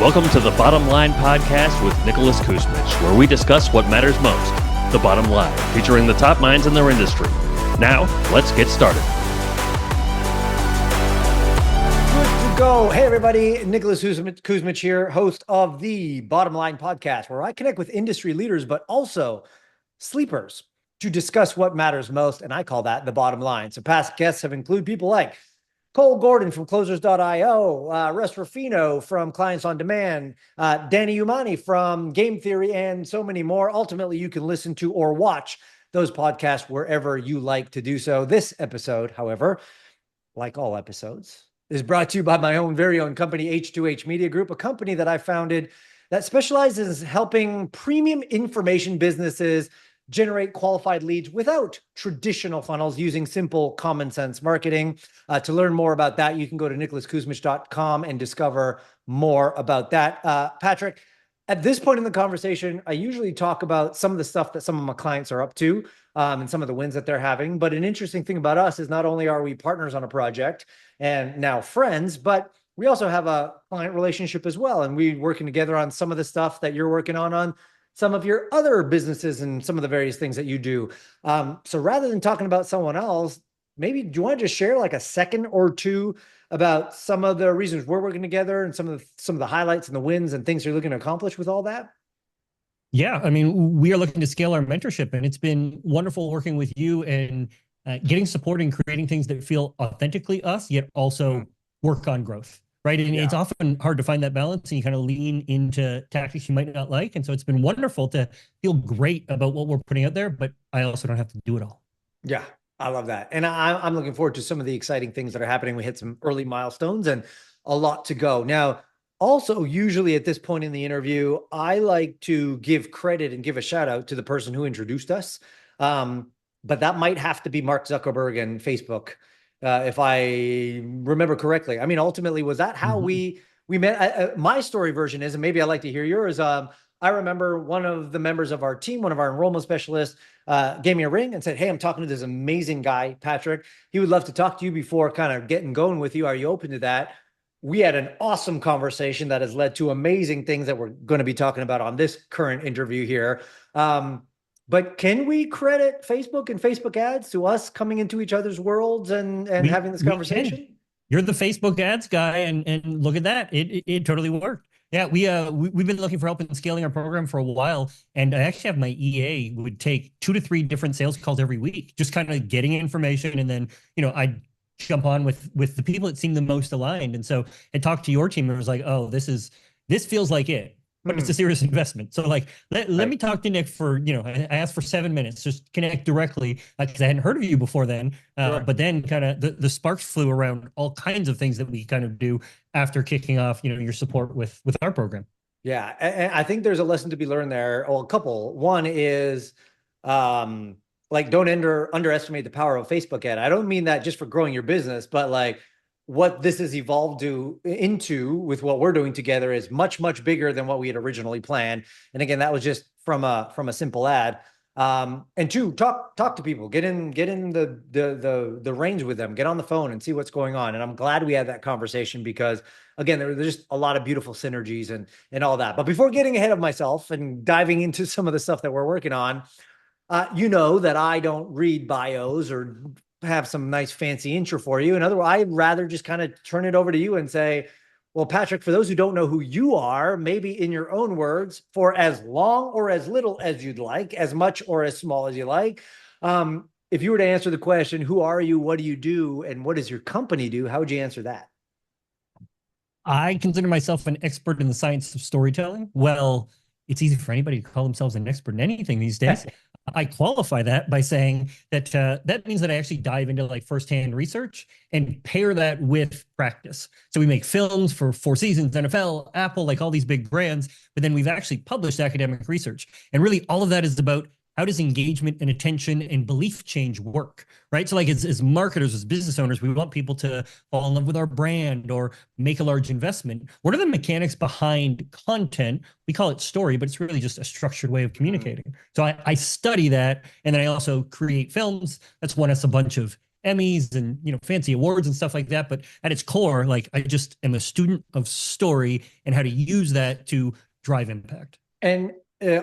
Welcome to the Bottom Line Podcast with Nicholas Kuzmich, where we discuss what matters most, the bottom line, featuring the top minds in their industry. Now, let's get started. Good to go. Hey, everybody. Nicholas Kuzmich here, host of the Bottom Line Podcast, where I connect with industry leaders, but also sleepers to discuss what matters most, and I call that the bottom line. So past guests have included people like Cole Gordon from Closers.io, Russ Ruffino from Clients on Demand, Danny Umani from Game Theory, and so many more. Ultimately, you can listen to or watch those podcasts wherever you like to do so. This episode, however, like all episodes, is brought to you by my own very own company, H2H Media Group, a company that I founded that specializes in helping premium information businesses generate qualified leads without traditional funnels using simple common sense marketing. To learn more about that, you can go to nicholaskuzmich.com and discover more about that. Patrick, at this point in the conversation, I usually talk about some of the stuff that some of my clients are up to and some of the wins that they're having. But an interesting thing about us is not only are we partners on a project and now friends, but we also have a client relationship as well. And we're working together on some of the stuff that you're working on some of your other businesses and some of the various things that you do. So rather than talking about someone else, maybe do you want to just share like a second or two about some of the reasons we're working together and some of the highlights and the wins and things you're looking to accomplish with all that? Yeah, I mean, we are looking to scale our mentorship, and it's been wonderful working with you and getting support and creating things that feel authentically us, yet also work on growth. Right. And it's often hard to find that balance, and you kind of lean into tactics you might not like. And so it's been wonderful to feel great about what we're putting out there, but I also don't have to do it all. Yeah, I love that. And I'm looking forward to some of the exciting things that are happening. We hit some early milestones and a lot to go. Now, also, usually at this point in the interview, I like to give credit and give a shout out to the person who introduced us. But that might have to be Mark Zuckerberg and Facebook. If I remember correctly. I mean, ultimately, was that how we met? My story version is, and maybe I'd like to hear yours. I remember one of the members of our team, one of our enrollment specialists, gave me a ring and said, "Hey, I'm talking to this amazing guy, Patrick. He would love to talk to you before kind of getting going with you. Are you open to that?" We had an awesome conversation that has led to amazing things that we're going to be talking about on this current interview here. But can we credit Facebook and Facebook ads to us coming into each other's worlds and having this conversation? You're the Facebook ads guy, and look at that. It totally worked. Yeah, we've been looking for help in scaling our program for a while, and I actually have my EA would take 2 to 3 different sales calls every week, just kind of getting information, and then I'd jump on with the people that seem the most aligned. And so I talked to your team and was like, oh, this feels like it. But it's a serious investment. So let me talk to Nick for, I asked for 7 minutes, just connect directly because I hadn't heard of you before then. But then kind of the sparks flew around all kinds of things that we kind of do after kicking off, your support with our program. Yeah. And I think there's a lesson to be learned there. Well, a couple. One is don't underestimate the power of Facebook ad. I don't mean that just for growing your business, but what this has evolved into with what we're doing together is much, much bigger than what we had originally planned. And again, that was just from a simple ad. And 2, talk to people, get in the range with them, get on the phone and see what's going on. And I'm glad we had that conversation because again, there's just a lot of beautiful synergies and all that. But before getting ahead of myself and diving into some of the stuff that we're working on, that I don't read bios or have some nice fancy intro for you. And otherwise, I'd rather just kind of turn it over to you and say, well, Patrick, for those who don't know who you are, maybe in your own words, for as long or as little as you'd like, as much or as small as you like. If you were to answer the question, who are you, what do you do, and what does your company do? How would you answer that? I consider myself an expert in the science of storytelling. Well, it's easy for anybody to call themselves an expert in anything these days. I qualify that by saying that that means that I actually dive into firsthand research and pair that with practice. So we make films for Four Seasons, NFL, Apple, all these big brands, but then we've actually published academic research. And really all of that is about how does engagement and attention and belief change work, right? So as marketers, as business owners, we want people to fall in love with our brand or make a large investment. What are the mechanics behind content? We call it story, but it's really just a structured way of communicating. So I study that, and then I also create films. That's one. It's a bunch of Emmys and, fancy awards and stuff like that. But at its core, like, I just am a student of story and how to use that to drive impact. And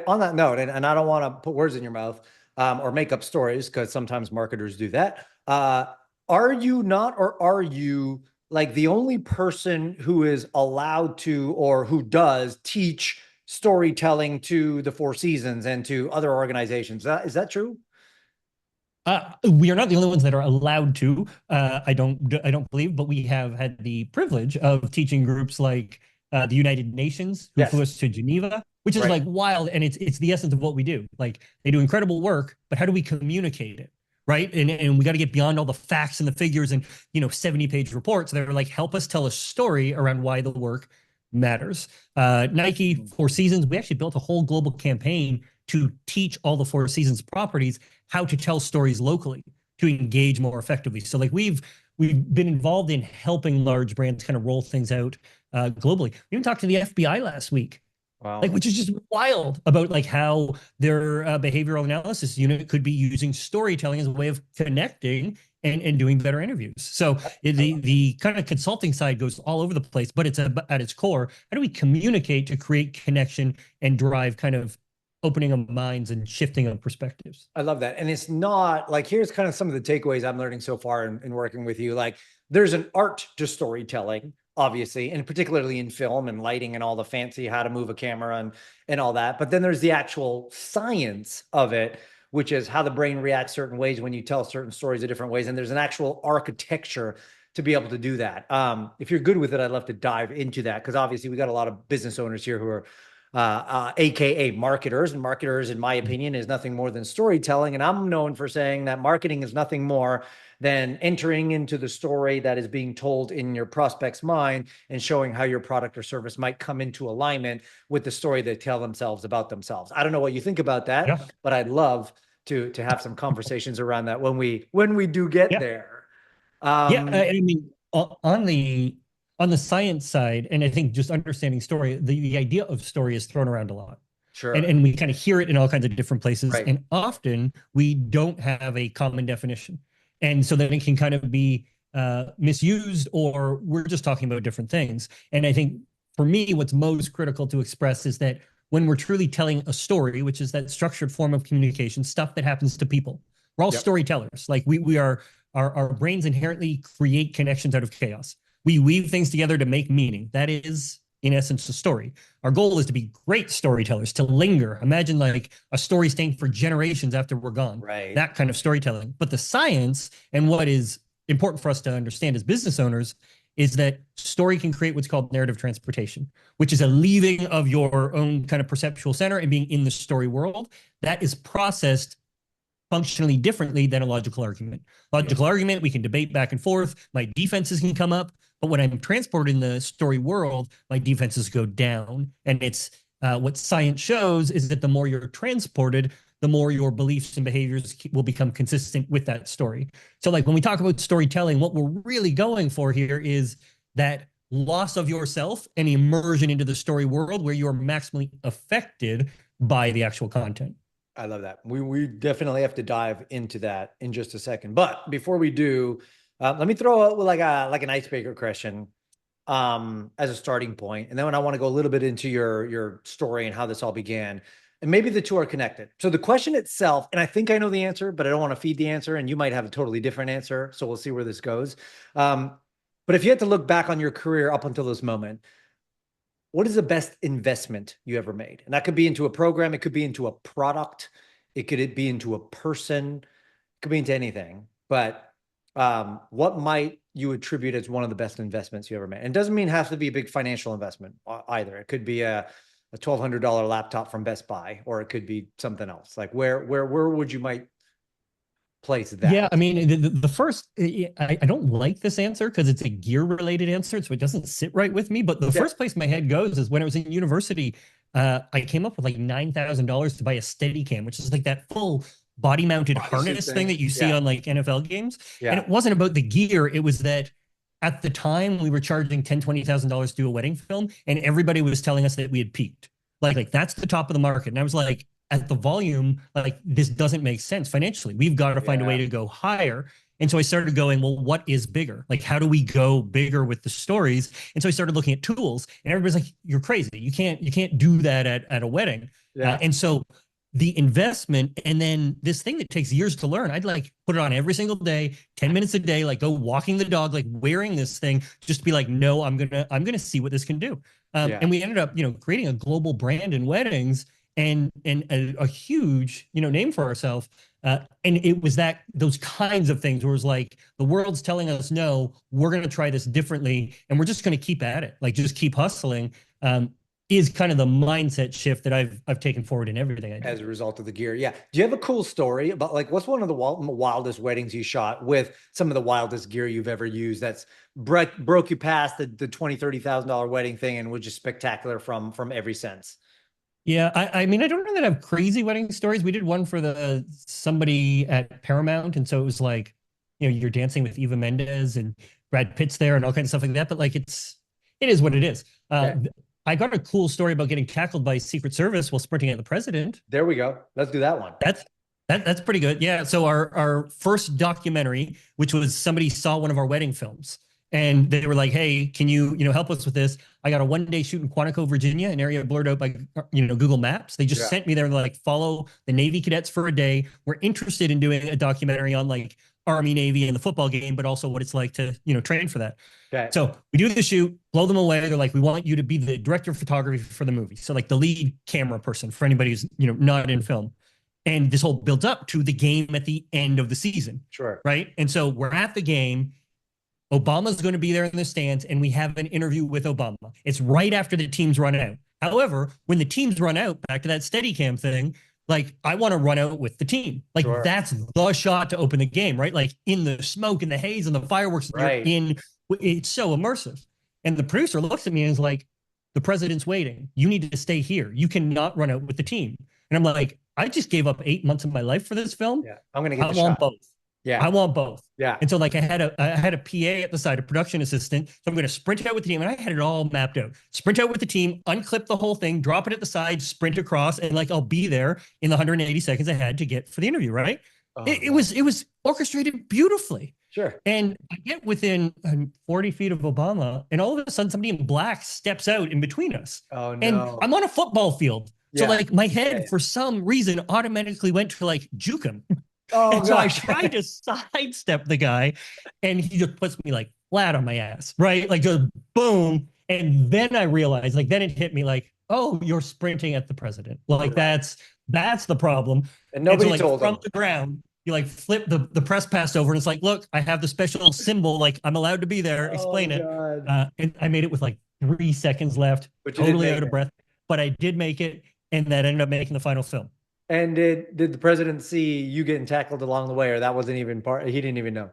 on that note, and I don't want to put words in your mouth or make up stories, because sometimes marketers do that. Are you not, or are you like the only person who is allowed to, or who does teach storytelling to the Four Seasons and to other organizations? Is that true? We are not the only ones that are allowed to. I don't believe, but we have had the privilege of teaching groups like the United Nations, who flew us to Geneva, which is like wild, and it's the essence of what we do. Like, they do incredible work, but how do we communicate it, right? And we got to get beyond all the facts and the figures and 70-page reports. They're like, help us tell a story around why the work matters. Nike, Four Seasons, we actually built a whole global campaign to teach all the Four Seasons properties how to tell stories locally to engage more effectively. So like we've been involved in helping large brands kind of roll things out globally. We even talked to the FBI last week. Wow. Like, which is just wild, about like how their behavioral analysis unit could be using storytelling as a way of connecting and doing better interviews. So the kind of consulting side goes all over the place, but it's at its core, how do we communicate to create connection and drive kind of opening of minds and shifting of perspectives? I love that. And it's not like, here's kind of some of the takeaways I'm learning so far in working with you. Like, there's an art to storytelling, obviously, and particularly in film and lighting and all the fancy how to move a camera and all that. But then there's the actual science of it, which is how the brain reacts certain ways when you tell certain stories in different ways. And there's an actual architecture to be able to do that. If you're good with it, I'd love to dive into that, because obviously we got a lot of business owners here who are AKA marketers, and marketers, in my opinion, is nothing more than storytelling. And I'm known for saying that marketing is nothing more than entering into the story that is being told in your prospect's mind and showing how your product or service might come into alignment with the story they tell themselves about themselves. I don't know what you think about that, but I'd love to have some conversations around that when we do get there. I mean, on the science side, and I think just understanding story, the idea of story is thrown around a lot. Sure. And we kind of hear it in all kinds of different places. Right. And often we don't have a common definition. And so then it can kind of be misused, or we're just talking about different things. And I think for me, what's most critical to express is that when we're truly telling a story, which is that structured form of communication, stuff that happens to people, we're all storytellers. Like we are, our brains inherently create connections out of chaos. We weave things together to make meaning. That is, in essence, a story. Our goal is to be great storytellers, to linger. Imagine like a story staying for generations after we're gone. Right. That kind of storytelling. But the science, and what is important for us to understand as business owners, is that story can create what's called narrative transportation, which is a leaving of your own kind of perceptual center and being in the story world. That is processed functionally differently than a logical argument. Logical argument, we can debate back and forth. My defenses can come up. But when I'm transported in the story world, my defenses go down. And it's what science shows is that the more you're transported, the more your beliefs and behaviors will become consistent with that story. So like when we talk about storytelling, what we're really going for here is that loss of yourself and immersion into the story world where you're maximally affected by the actual content. I love that. We definitely have to dive into that in just a second. But before we do, let me throw out like an icebreaker question as a starting point. And then I want to go a little bit into your story and how this all began. And maybe the two are connected. So the question itself, and I think I know the answer, but I don't want to feed the answer, and you might have a totally different answer. So we'll see where this goes. But if you had to look back on your career up until this moment, what is the best investment you ever made? And that could be into a program. It could be into a product. It could be into a person. It could be into anything. But what might you attribute as one of the best investments you ever made? And it doesn't mean it has to be a big financial investment either. It could be a $1,200 laptop from Best Buy, or it could be something else. Like where would you might place that? Yeah, I mean, the first, I don't like this answer because it's a gear related answer, so it doesn't sit right with me. But the first place my head goes is when I was in university, I came up with like $9,000 to buy a Steadicam, which is like that full body mounted harness thing that you see on like NFL games. And it wasn't about the gear. It was that at the time we were charging $10,000, $20,000 to do a wedding film, and everybody was telling us that we had peaked. Like that's the top of the market. And I was like, at the volume, like this doesn't make sense financially. We've got to find a way to go higher. And so I started going, well, what is bigger? Like, how do we go bigger with the stories? And so I started looking at tools, and everybody's like, you're crazy. You can't do that at a wedding. And so the investment, and then this thing that takes years to learn, I'd like put it on every single day, 10 minutes a day, like go walking the dog, like wearing this thing, just to be like, no, I'm gonna see what this can do. And we ended up, creating a global brand in weddings, and a huge, name for ourselves. And it was those kinds of things where it was like, the world's telling us, no, we're going to try this differently, and we're just going to keep at it, like just keep hustling. Is kind of the mindset shift that I've taken forward in everything I do. As a result of the gear. Yeah. Do you have a cool story about, like, what's one of the wildest weddings you shot with some of the wildest gear you've ever used that's broke you past the $20,000-$30,000 wedding thing and was just spectacular from every sense? Yeah, I mean, I don't know that I have crazy wedding stories. We did one for somebody at Paramount, and so it was like, you're dancing with Eva Mendes and Brad Pitt's there and all kinds of stuff like that. But like, it is what it is. I got a cool story about getting tackled by Secret Service while sprinting at the president. There we go. Let's do that one. That's pretty good. Yeah. So our first documentary, which was somebody saw one of our wedding films, and they were like, hey, can you help us with this? I got a 1-day shoot in Quantico, Virginia, an area blurred out by Google Maps. They just sent me there and like, follow the Navy cadets for a day. We're interested in doing a documentary on like Army, Navy, and the football game, but also what it's like to train for that. Okay. So we do the shoot, blow them away. They're like, we want you to be the director of photography for the movie. So like the lead camera person for anybody who's not in film. And this whole builds up to the game at the end of the season. Sure. Right. And so we're at the game. Obama's going to be there in the stands, and we have an interview with Obama. It's right after the teams run out. However, when the teams run out, back to that Steadicam thing, like, I want to run out with the team. Like, that's the shot to open the game, right? Like, in the smoke and the haze and the fireworks, it's so immersive. And the producer looks at me and is like, the president's waiting. You need to stay here. You cannot run out with the team. And I'm like, I just gave up 8 months of my life for this film. Yeah, I'm going to get the shot. Both. Yeah, I want both. Yeah. And so like I had a PA at the side, a production assistant. So I'm going to sprint out with the team, and I had it all mapped out. Sprint out with the team, unclip the whole thing, drop it at the side, sprint across, and like I'll be there in the 180 seconds I had to get for the interview. Right. It was orchestrated beautifully. Sure. And I get within 40 feet of Obama, and all of a sudden somebody in black steps out in between us. Oh no. And I'm on a football field. So like my head for some reason automatically went to like juke him. And so I tried to sidestep the guy, and he just puts me like flat on my ass, right? Like just boom. And then I realized, like, then it hit me like, oh, you're sprinting at the president. Like that's the problem. And nobody told from him. the ground, you like flip the press pass over, and it's like, look, I have the special symbol. Like, I'm allowed to be there. Explain it. And I made it with like 3 seconds left, totally out of breath, but I did make it. And that ended up making the final film. And did the president see you getting tackled along the way, or that wasn't even part? He didn't even know.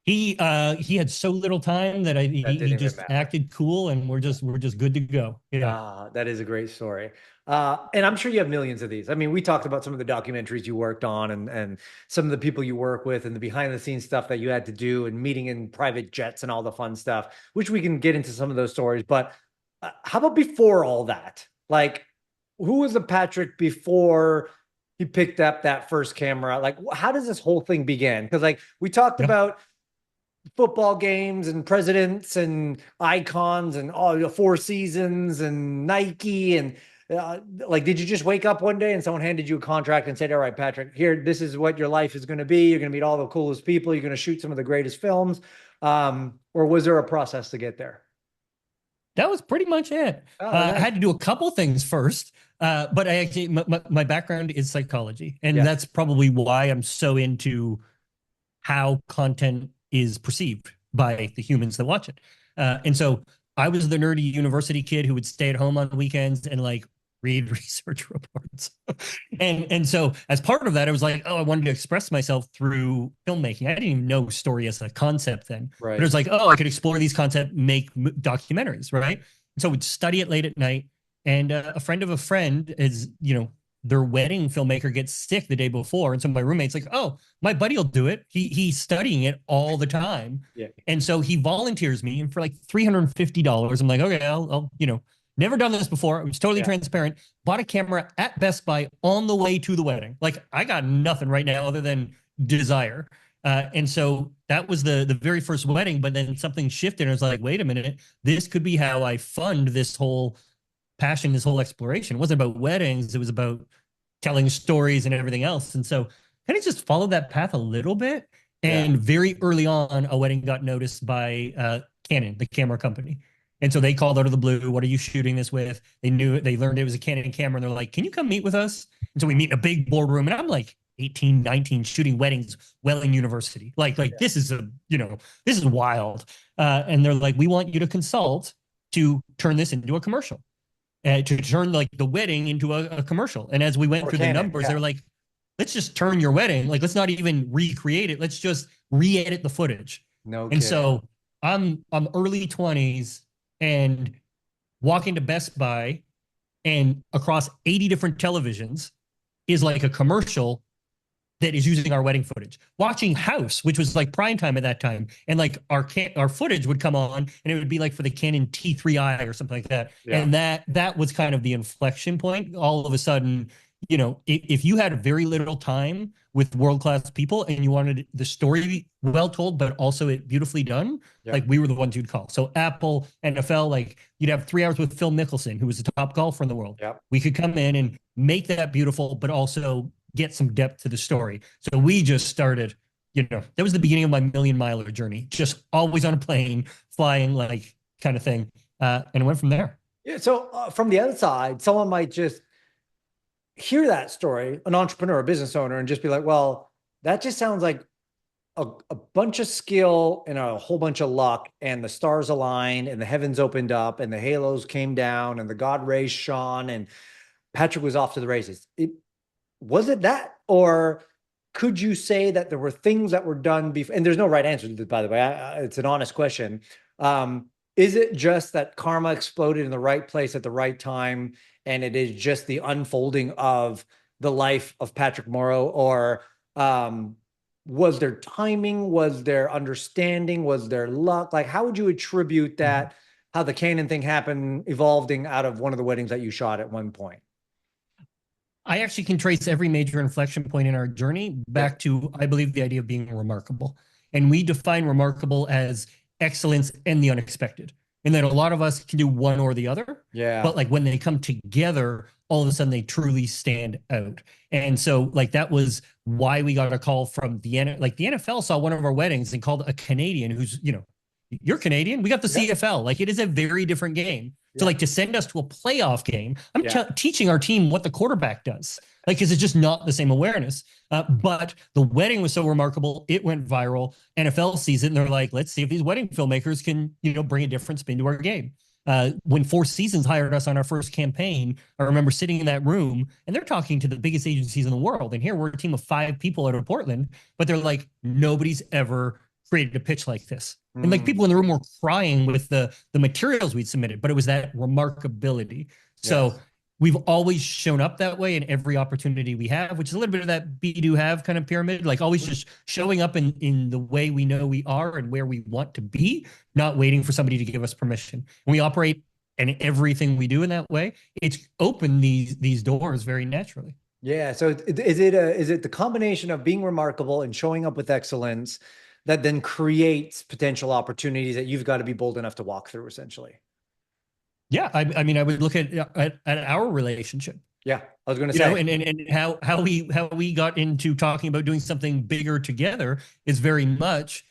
He had so little time that he just acted cool, and we're just good to go. Yeah, that is a great story. And I'm sure you have millions of these. I mean, we talked about some of the documentaries you worked on, and some of the people you work with, and the behind the scenes stuff that you had to do, and meeting in private jets and all the fun stuff, which we can get into some of those stories. But how about before all that? Like, who was the Patrick before he picked up that first camera? Like, how does this whole thing begin? Because like we talked about football games and presidents and icons and all the Four Seasons and Nike and like, did you just wake up one day and someone handed you a contract and said, all right, Patrick, here, this is what your life is going to be. You're going to meet all the coolest people. You're going to shoot some of the greatest films. Or was there a process to get there? That was pretty much it. I had to do a couple things first. But I actually, my background is psychology, and that's probably why I'm so into how content is perceived by the humans that watch it. And so I was the nerdy university kid who would stay at home on weekends and like read research reports. and so as part of that, I was like, oh, I wanted to express myself through filmmaking. I didn't even know story as a concept then. Right. But it was like, oh, I could explore these concepts, make documentaries, right? And so I would study it late at night. And a friend of a friend is, their wedding filmmaker gets sick the day before. And so my roommate's like, oh, my buddy will do it. He's studying it all the time. Yeah. And so he volunteers me, and for like $350, I'm like, okay, I'll never done this before. I was totally transparent. Bought a camera at Best Buy on the way to the wedding. Like, I got nothing right now other than desire. And so that was the very first wedding, but then something shifted and I was like, wait a minute, this could be how I fund this whole passion, this whole exploration. It wasn't about weddings. It was about telling stories and everything else. And so kind of just followed that path a little bit. And very early on, a wedding got noticed by Canon, the camera company. And so they called out of the blue, what are you shooting this with? They learned it was a Canon camera. And they're like, can you come meet with us? And so we meet in a big boardroom. And I'm like 18, 19, shooting weddings, Welling University. Like this is this is wild. And they're like, we want you to consult to turn this into a commercial. To turn like the wedding into a commercial. And as we went through the numbers, they're like, let's just turn your wedding. Like, let's not even recreate it. Let's just re-edit the footage. And so I'm early 20s and walking to Best Buy and across 80 different televisions is like a commercial that is using our wedding footage. Watching House, which was like prime time at that time, and like our footage would come on, and it would be like for the Canon T3i or something like that. Yeah. And that was kind of the inflection point. All of a sudden, if you had very little time with world-class people and you wanted the story well told, but also it beautifully done, like we were the ones you'd call. So Apple, NFL, like you'd have 3 hours with Phil Mickelson, who was the top golfer in the world. We could come in and make that beautiful, but also get some depth to the story. So we just started, that was the beginning of my million-miler journey, just always on a plane, flying, like kind of thing. And it went from there. Yeah. So from the other side, someone might just hear that story, an entrepreneur, a business owner, and just be like, well, that just sounds like a bunch of skill and a whole bunch of luck, and the stars aligned and the heavens opened up and the halos came down and the God rays shone and Patrick was off to the races. Was it that, or could you say that there were things that were done before? And there's no right answer to this, by the way. It's an honest question. Is it just that karma exploded in the right place at the right time, and it is just the unfolding of the life of Patrick Moreau, or was there timing? Was there understanding? Was there luck? Like, how would you attribute that? How the Canon thing happened, evolving out of one of the weddings that you shot at one point? I actually can trace every major inflection point in our journey back to, I believe, the idea of being remarkable. And we define remarkable as excellence and the unexpected. And that a lot of us can do one or the other. Yeah. But like when they come together, all of a sudden they truly stand out. And so like that was why we got a call from the NFL saw one of our weddings and called a Canadian who's, you're Canadian. We got the CFL. Like it is a very different game. So like to send us to a playoff game, I'm teaching our team what the quarterback does. Like, because it's just not the same awareness. But the wedding was so remarkable. It went viral. NFL sees it and they're like, let's see if these wedding filmmakers can, bring a different spin to our game. When Four Seasons hired us on our first campaign, I remember sitting in that room and they're talking to the biggest agencies in the world. And here we're a team of 5 people out of Portland, but they're like, nobody's ever created a pitch like this. And like people in the room were crying with the materials we'd submitted, but it was that remarkability. So we've always shown up that way in every opportunity we have, which is a little bit of that be, do, have kind of pyramid, like always just showing up in the way we know we are and where we want to be, not waiting for somebody to give us permission. And we operate in everything we do in that way. It's opened these doors very naturally. Yeah. So is it the combination of being remarkable and showing up with excellence that then creates potential opportunities that you've got to be bold enough to walk through, essentially? Yeah, I mean, I would look at our relationship. Yeah, I was going to say, and how we got into talking about doing something bigger together is very much,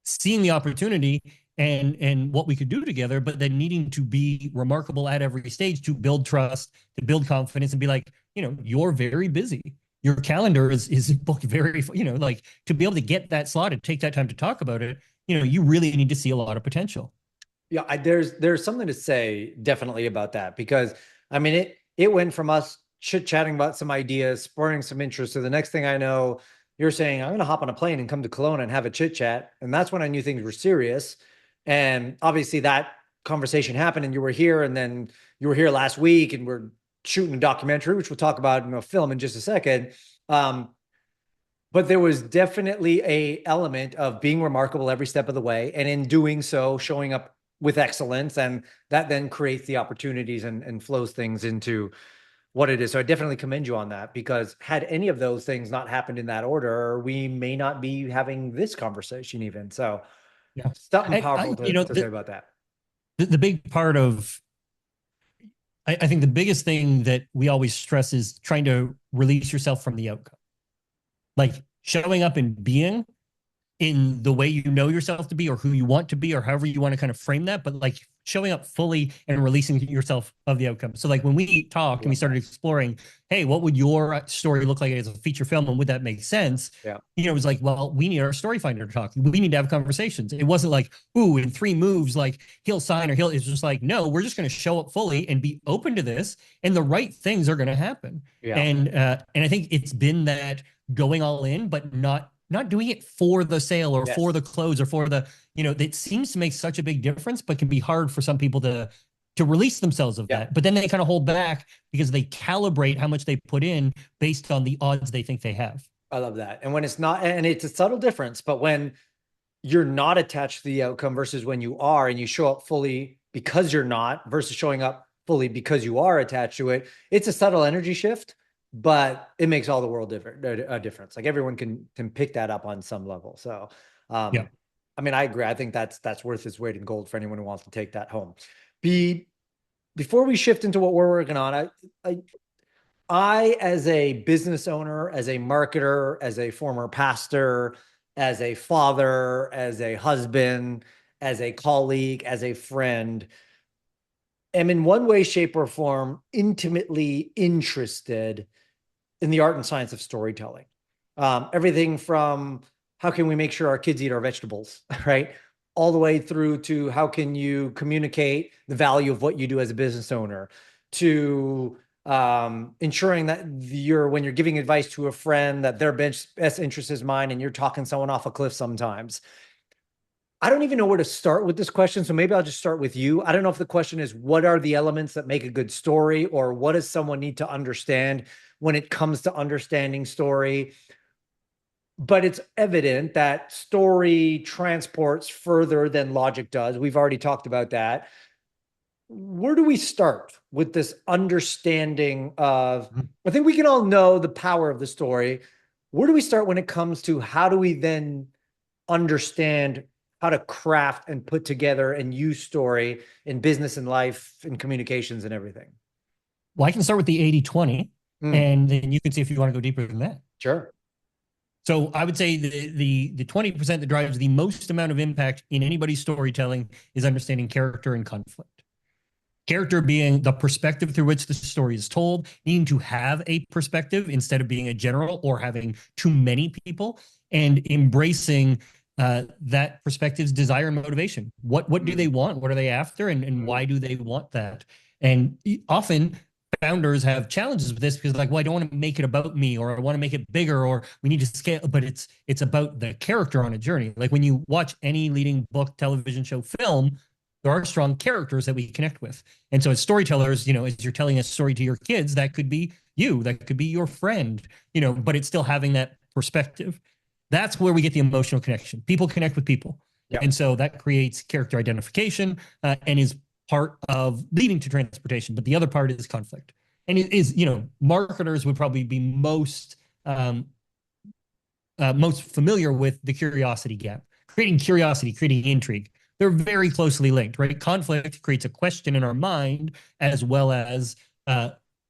seeing the opportunity and what we could do together, but then needing to be remarkable at every stage to build trust, to build confidence, and be like, you're very busy. Your calendar is booked very, like to be able to get that slotted, take that time to talk about it, you really need to see a lot of potential. Yeah, there's something to say definitely about that, because I mean, it went from us chit-chatting about some ideas, spurring some interest, to the next thing I know, you're saying, I'm going to hop on a plane and come to Kelowna and have a chit-chat. And that's when I knew things were serious. And obviously that conversation happened and you were here, and then you were here last week and we're shooting a documentary, which we'll talk about in a film in just a second. But there was definitely a element of being remarkable every step of the way. And in doing so, showing up with excellence, and that then creates the opportunities and flows things into what it is. So I definitely commend you on that, because had any of those things not happened in that order, we may not be having this conversation even. So Yeah. something I powerful to say about that. the big part of, I think the biggest thing that we always stress is trying to release yourself from the outcome. Like showing up and being in the way you know yourself to be, or who you want to be, or however you want to kind of frame that, but like showing up fully and releasing yourself of the outcome. So like when we talked and we started exploring, hey, what would your story look like as a feature film, and would that make sense? Yeah. It was like, well, we need our story finder to talk. We need to have conversations. It wasn't like, ooh, in 3 moves, like he'll sign or he'll, it's just like, no, we're just going to show up fully and be open to this, and the right things are going to happen. Yeah. And I think it's been that going all in, but not doing it for the sale or for the close or for the, that seems to make such a big difference, but can be hard for some people to release themselves of that. But then they kind of hold back because they calibrate how much they put in based on the odds they think they have. I love that. And when it's not, and it's a subtle difference, but when you're not attached to the outcome versus when you are, and you show up fully because you're not versus showing up fully because you are attached to it, it's a subtle energy shift, but it makes all the world a difference. Like everyone can pick that up on some level. So, I mean, I agree. I think that's worth its weight in gold for anyone who wants to take that home. Before we shift into what we're working on, I, as a business owner, as a marketer, as a former pastor, as a father, as a husband, as a colleague, as a friend, am in one way, shape, or form intimately interested in the art and science of storytelling. Everything from how can we make sure our kids eat our vegetables, right? All the way through to how can you communicate the value of what you do as a business owner, to ensuring that when you're giving advice to a friend, that their best interest is mine, and you're talking someone off a cliff sometimes. I don't even know where to start with this question, so maybe I'll just start with you. I don't know if the question is, what are the elements that make a good story, or what does someone need to understand when it comes to understanding story? But it's evident that story transports further than logic does. We've already talked about that. Where do we start with this understanding of, I think we can all know the power of the story. Where do we start when it comes to how do we then understand how to craft and put together and use story in business and life and communications and everything? Well, I can start with the 80-20, and then you can see if you want to go deeper than that. Sure. So I would say the 20% that drives the most amount of impact in anybody's storytelling is understanding character and conflict. Character being the perspective through which the story is told, needing to have a perspective instead of being a general or having too many people, and embracing that perspective's desire and motivation. What do they want? What are they after? And why do they want that? And often founders have challenges with this because like, well, I don't want to make it about me, or I want to make it bigger, or we need to scale, but it's about the character on a journey. Like when you watch any leading book, television show, film, there are strong characters that we connect with. And so as storytellers, as you're telling a story to your kids, that could be you, that could be your friend, but it's still having that perspective. That's where we get the emotional connection. People connect with people. Yep. And so that creates character identification and is part of leading to transportation. But the other part is conflict. And it is, marketers would probably be most familiar with the curiosity gap, creating curiosity, creating intrigue. They're very closely linked, right? Conflict creates a question in our mind, as well as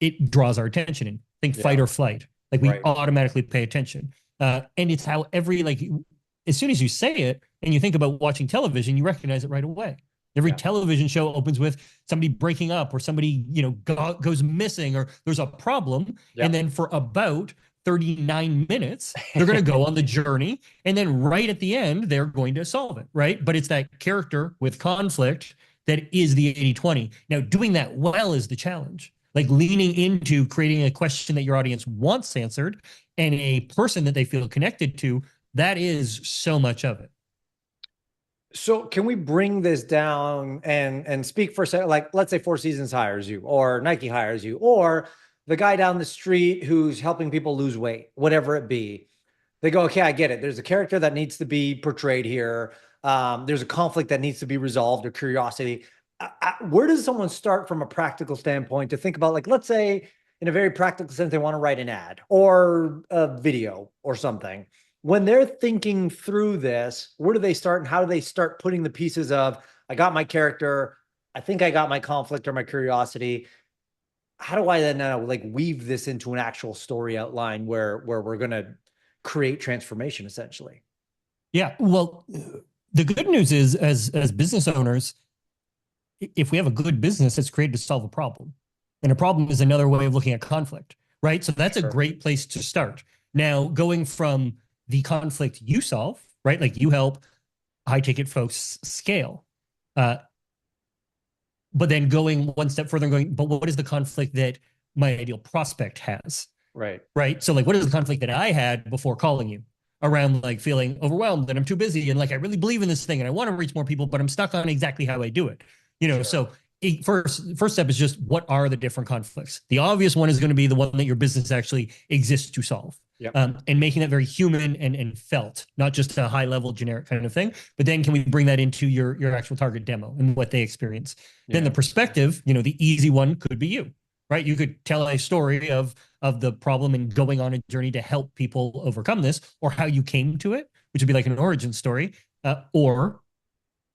it draws our attention in. Think fight or flight. Like we automatically pay attention. And it's how as soon as you say it and you think about watching television, you recognize it right away. Every television show opens with somebody breaking up, or somebody, goes missing, or there's a problem. And then for about 39 minutes, they're going to go on the journey. And then right at the end, they're going to solve it, right? But it's that character with conflict that is the 80-20. Now, doing that well is the challenge. Like leaning into creating a question that your audience wants answered and a person that they feel connected to, that is so much of it. So can we bring this down and speak for a second? Like, let's say Four Seasons hires you, or Nike hires you, or the guy down the street who's helping people lose weight, whatever it be. They go, okay, I get it. There's a character that needs to be portrayed here. There's a conflict that needs to be resolved, or curiosity. Where does someone start from a practical standpoint to think about, like, let's say in a very practical sense, they want to write an ad or a video or something. When they're thinking through this, where do they start and how do they start putting the pieces of, I got my character, I think I got my conflict or my curiosity. How do I then now like weave this into an actual story outline where we're going to create transformation essentially? Yeah. Well, the good news is as business owners, if we have a good business, it's created to solve a problem. And a problem is another way of looking at conflict, right? So that's a great place to start. Now, going from the conflict you solve, right? Like you help high ticket folks scale. But then going one step further and going, but what is the conflict that my ideal prospect has? Right. Right. So like, what is the conflict that I had before calling you around like feeling overwhelmed and I'm too busy and like I really believe in this thing and I want to reach more people, but I'm stuck on exactly how I do it. So first step is just what are the different conflicts? The obvious one is going to be the one that your business actually exists to solve. Yep. And making that very human and felt, not just a high level generic kind of thing. But then can we bring that into your actual target demo and what they experience? Yeah. Then the perspective, the easy one could be you, right? You could tell a story of the problem and going on a journey to help people overcome this, or how you came to it, which would be like an origin story, or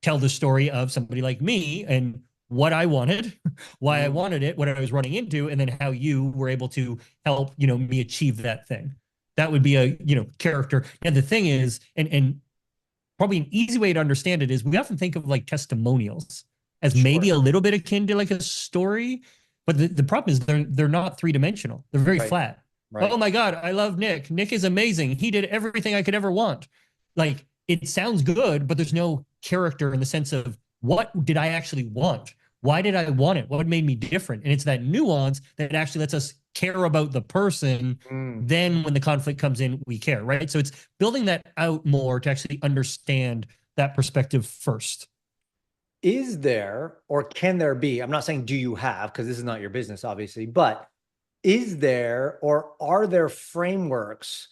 tell the story of somebody like me and what I wanted, why I wanted it, what I was running into, and then how you were able to help, me achieve that thing. That would be a, character. And the thing is, and probably an easy way to understand it is we often think of like testimonials as maybe a little bit akin to like a story, but the problem is they're not three-dimensional. They're very flat. Right. Oh my God, I love Nick. Nick is amazing. He did everything I could ever want. Like it sounds good, but there's no character in the sense of what did I actually want? Why did I want it? What made me different? And it's that nuance that actually lets us care about the person. Then when the conflict comes in, we care, right? So it's building that out more to actually understand that perspective first. Is there, or can there be, I'm not saying do you have, because this is not your business, obviously, but is there, or are there frameworks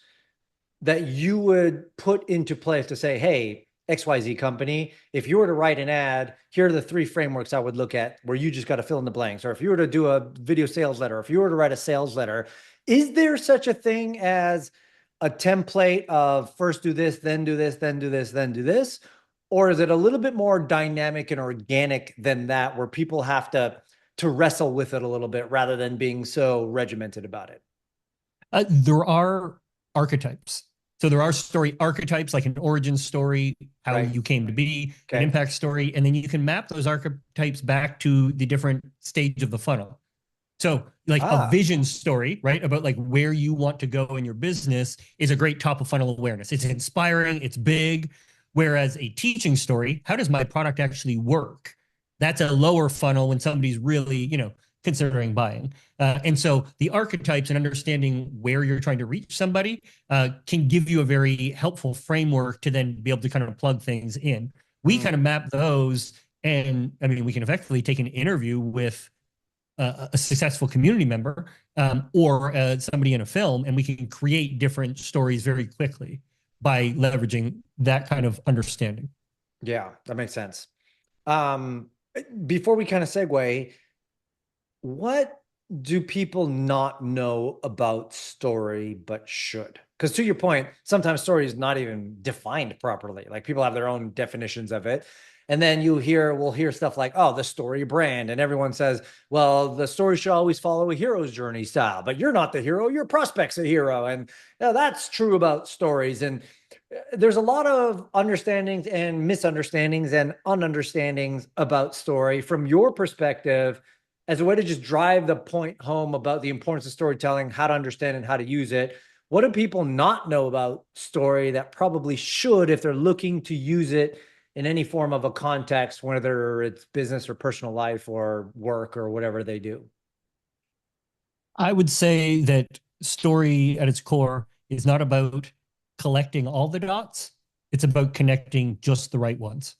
that you would put into place to say, hey, XYZ company, if you were to write an ad, here are the 3 frameworks I would look at where you just got to fill in the blanks. Or if you were to do a video sales letter, or if you were to write a sales letter, is there such a thing as a template of first do this, then do this, then do this, then do this? Or is it a little bit more dynamic and organic than that, where people have to wrestle with it a little bit rather than being so regimented about it? There are archetypes. So there are story archetypes, like an origin story, how you came to be, an impact story, and then you can map those archetypes back to the different stage of the funnel. So like a vision story, right, about like where you want to go in your business is a great top of funnel awareness. It's inspiring, it's big. Whereas a teaching story, how does my product actually work? That's a lower funnel when somebody's really, considering buying. And so the archetypes and understanding where you're trying to reach somebody can give you a very helpful framework to then be able to kind of plug things in. We kind of map those, and I mean, we can effectively take an interview with a successful community member or somebody in a film, and we can create different stories very quickly by leveraging that kind of understanding. Yeah, that makes sense. Before we kind of segue, what do people not know about story but should? Because to your point, sometimes story is not even defined properly. Like people have their own definitions of it. And then we'll hear stuff like, oh, the story brand. And everyone says, well, the story should always follow a hero's journey style, but you're not the hero, your prospect's a hero. And that's true about stories. And there's a lot of understandings and misunderstandings and ununderstandings about story. From your perspective, as a way to just drive the point home about the importance of storytelling, how to understand and how to use it, what do people not know about story that probably should if they're looking to use it in any form of a context, whether it's business or personal life or work or whatever they do? I would say that story at its core is not about collecting all the dots. It's about connecting just the right ones.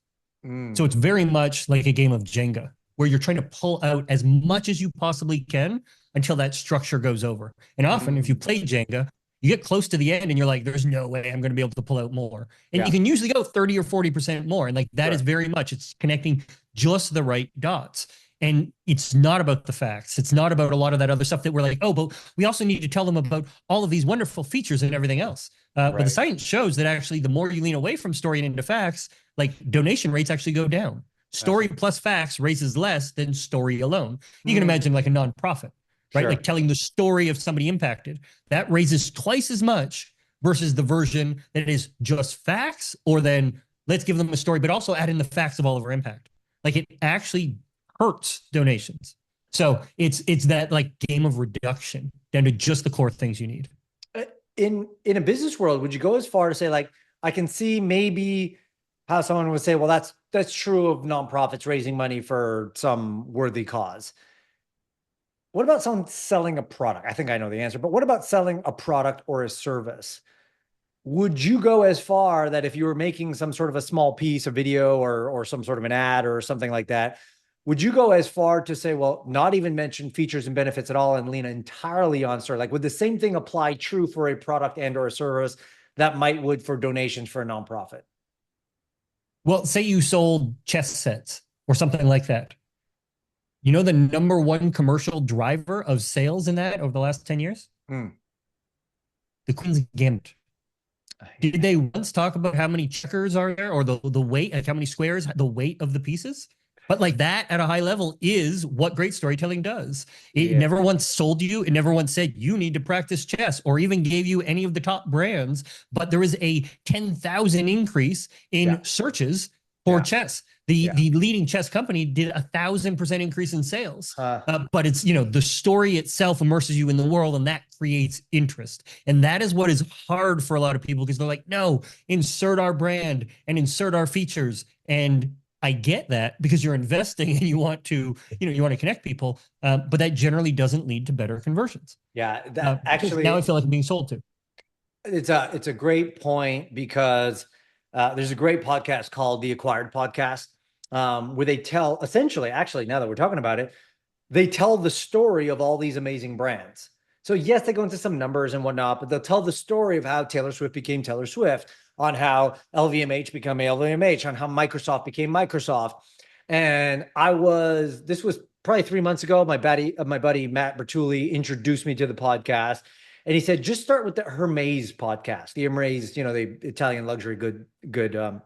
So it's very much like a game of Jenga, where you're trying to pull out as much as you possibly can until that structure goes over. And often if you play Jenga, you get close to the end and you're like, there's no way I'm going to be able to pull out more. And you can usually go 30 or 40% more. And like that is very much, it's connecting just the right dots. And it's not about the facts. It's not about a lot of that other stuff that we're like, oh, but we also need to tell them about all of these wonderful features and everything else. But the science shows that actually the more you lean away from story and into facts, like donation rates actually go down. Story plus facts raises less than story alone. You can imagine like a nonprofit, right? Sure. Like telling the story of somebody impacted. That raises twice as much versus the version that is just facts, or then let's give them a story, but also add in the facts of all of our impact. Like it actually hurts donations. So it's that like game of reduction down to just the core things you need. In a business world, would you go as far to say, like, I can see maybe how someone would say, well, that's true of nonprofits raising money for some worthy cause. What about someone selling a product? I think I know the answer, but what about selling a product or a service? Would you go as far that if you were making some sort of a small piece of video or some sort of an ad or something like that, would you go as far to say, well, not even mention features and benefits at all and lean entirely on story? Like, would the same thing apply true for a product and or a service that would for donations for a nonprofit? Well, say you sold chess sets or something like that. You know the number one commercial driver of sales in that over the last 10 years? The Queen's Gambit. Did they once talk about how many checkers are there, or the weight, like how many squares, the weight of the pieces? But like that at a high level is what great storytelling does. It never once sold you. It never once said you need to practice chess or even gave you any of the top brands. But there is a 10,000 increase in searches for chess. The leading chess company did 1,000% increase in sales. But it's, the story itself immerses you in the world, and that creates interest. And that is what is hard for a lot of people, because they're like, no, insert our brand and insert our features. And I get that, because you're investing and you want to, you want to connect people, but that generally doesn't lead to better conversions. Yeah, that actually, now I feel like I'm being sold to. It's a great point, because there's a great podcast called The Acquired Podcast, where they tell essentially, actually, now that we're talking about it, they tell the story of all these amazing brands. So yes, they go into some numbers and whatnot, but they'll tell the story of how Taylor Swift became Taylor Swift, on how LVMH became LVMH, on how Microsoft became Microsoft. And this was probably 3 months ago. My buddy Matt Bertulli introduced me to the podcast, and he said, just start with the Hermes podcast. The Hermes, the Italian luxury good,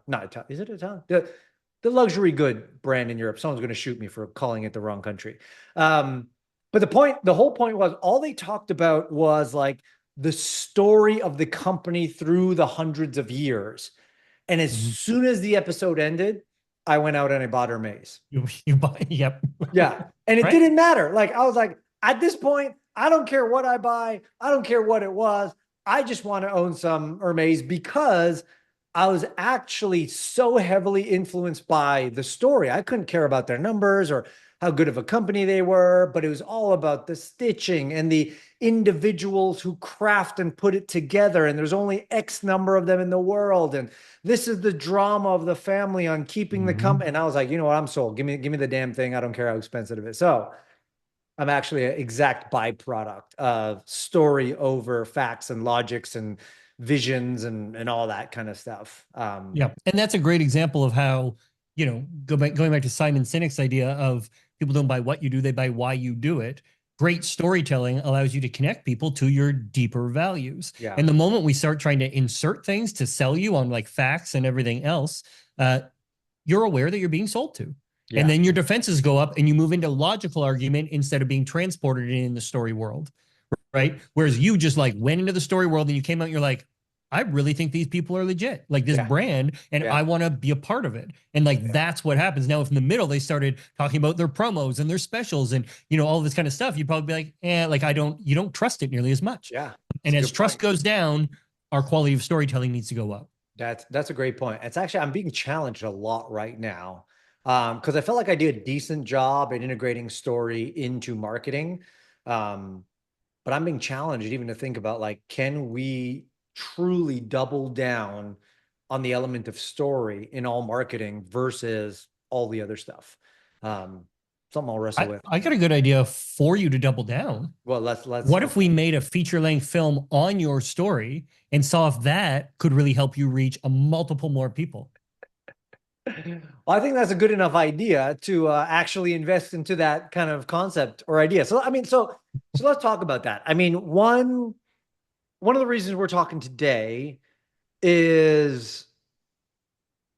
not Italian, is it Italian? The luxury good brand in Europe. Someone's going to shoot me for calling it the wrong country. But the whole point was, all they talked about was like the story of the company through the hundreds of years. And as soon as the episode ended, I went out and I bought Hermes. You buy, yep. Yeah. And it didn't matter. Like, I was like, at this point, I don't care what I buy. I don't care what it was. I just want to own some Hermes, because I was actually so heavily influenced by the story. I couldn't care about their numbers or how good of a company they were, but it was all about the stitching and the individuals who craft and put it together. And there's only X number of them in the world. And this is the drama of the family on keeping the company. And I was like, you know what? I'm sold. Give me the damn thing. I don't care how expensive it is. So I'm actually an exact byproduct of story over facts and logics and visions and all that kind of stuff. Yeah. And that's a great example of how, going back to Simon Sinek's idea of people don't buy what you do, they buy why you do it. Great storytelling allows you to connect people to your deeper values. Yeah. And the moment we start trying to insert things to sell you on like facts and everything else, you're aware that you're being sold to. Yeah. And then your defenses go up and you move into logical argument instead of being transported in the story world, right? Whereas you just like went into the story world and you came out and you're like, I really think these people are legit, like this brand, and I want to be a part of it. And like, that's what happens. Now, if in the middle, they started talking about their promos and their specials and, all this kind of stuff, you'd probably be like, like, you don't trust it nearly as much. Yeah. And as trust goes down, our quality of storytelling needs to go up. That's a great point. It's actually, I'm being challenged a lot right now. Because I felt like I did a decent job at integrating story into marketing. But I'm being challenged even to think about, like, can we truly double down on the element of story in all marketing versus all the other stuff? Something I'll wrestle with. I got a good idea for you to double down. Well, let's. What if we made a feature-length film on your story and saw if that could really help you reach multiple more people? Well, I think that's a good enough idea to actually invest into that kind of concept or idea. So, I mean, so let's talk about that. I mean, one of the reasons we're talking today is,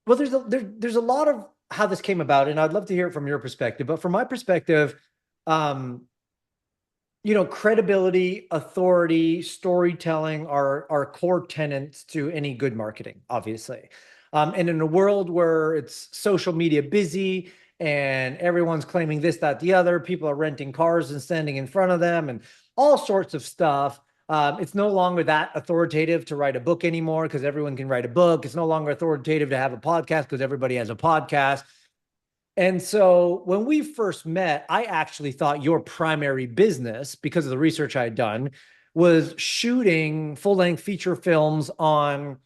well, there's a lot of how this came about, and I'd love to hear it from your perspective. But from my perspective, um, credibility, authority, storytelling are core tenets to any good marketing, obviously. And in a world where it's social media busy and everyone's claiming this, that, the other, people are renting cars and standing in front of them and all sorts of stuff. It's no longer that authoritative to write a book anymore because everyone can write a book. It's no longer authoritative to have a podcast because everybody has a podcast. And so when we first met, I actually thought your primary business, because of the research I had done, was shooting full-length feature films on,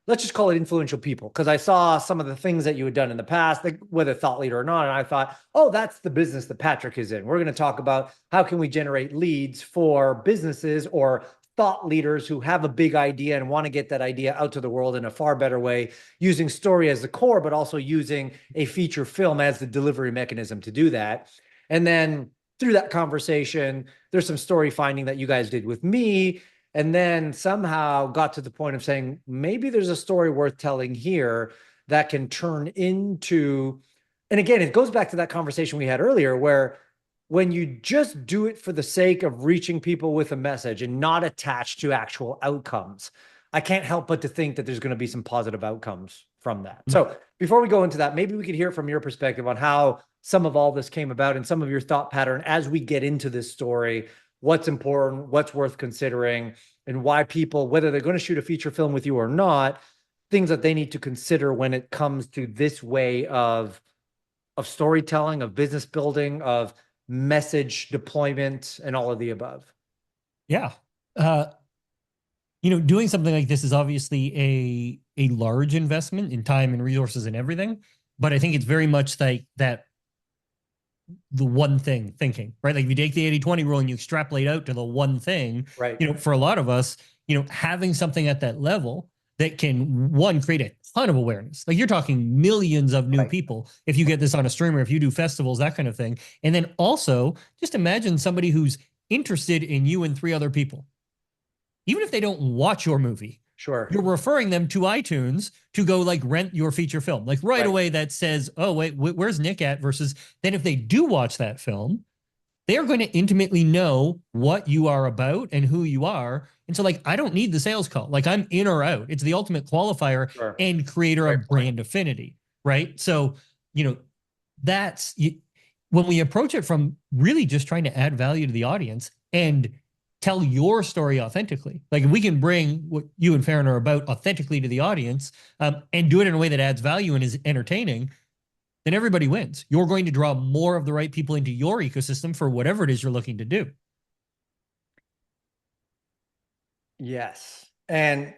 let's just call it influential people, because I saw some of the things that you had done in the past, like whether thought leader or not. And I thought, oh, that's the business that Patrick is in. We're going to talk about how can we generate leads for businesses or thought leaders who have a big idea and want to get that idea out to the world in a far better way, using story as the core, but also using a feature film as the delivery mechanism to do that. And then through that conversation, there's some story finding that you guys did with me, and then somehow got to the point of saying, maybe there's a story worth telling here that can turn into, and again, it goes back to that conversation we had earlier, where when you just do it for the sake of reaching people with a message and not attached to actual outcomes, I can't help but to think that there's going to be some positive outcomes from that. So before we go into that, maybe we could hear from your perspective on how some of all this came about and some of your thought pattern as we get into this story, what's important, what's worth considering, and why people, whether they're going to shoot a feature film with you or not, things that they need to consider when it comes to this way of storytelling, of business building, of message deployment, and all of the above. Yeah. Doing something like this is obviously a large investment in time and resources and everything, but I think it's very much like that, the one thing thinking, right? Like if you take the 80-20 rule and you extrapolate out to the one thing, Right. For a lot of us, having something at that level that can, one, create a ton of awareness. Like you're talking millions of new people if you get this on a streamer, if you do festivals, that kind of thing. And then also just imagine somebody who's interested in you and 3 other people. Even if they don't watch your movie, Sure, you're referring them to iTunes to go like rent your feature film. Like right away that says, oh, wait, where's Nick at? Versus then if they do watch that film, they're going to intimately know what you are about and who you are. And so like, I don't need the sales call. Like I'm in or out. It's the ultimate qualifier and creator of brand affinity, right? So, that's when we approach it from really just trying to add value to the audience and tell your story authentically. Like if we can bring what you and Farron are about authentically to the audience, and do it in a way that adds value and is entertaining, then everybody wins. You're going to draw more of the right people into your ecosystem for whatever it is you're looking to do. Yes. And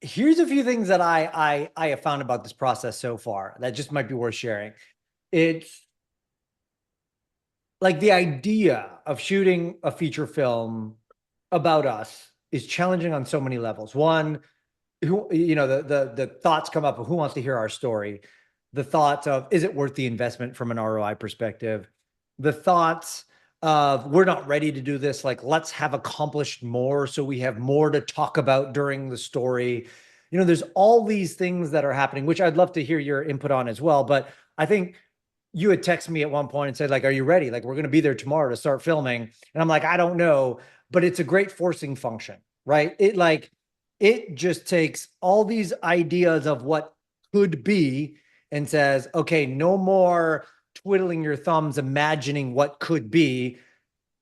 here's a few things that I have found about this process so far that just might be worth sharing. It's like the idea of shooting a feature film about us is challenging on so many levels. One, the thoughts come up of who wants to hear our story, the thoughts of, is it worth the investment from an ROI perspective, the thoughts of, we're not ready to do this, like let's have accomplished more so we have more to talk about during the story. There's all these things that are happening, which I'd love to hear your input on as well. But I think you had texted me at one point and said, like, are you ready? Like, we're going to be there tomorrow to start filming. And I'm like, I don't know, but it's a great forcing function, right? It just takes all these ideas of what could be and says, okay, no more twiddling your thumbs, imagining what could be.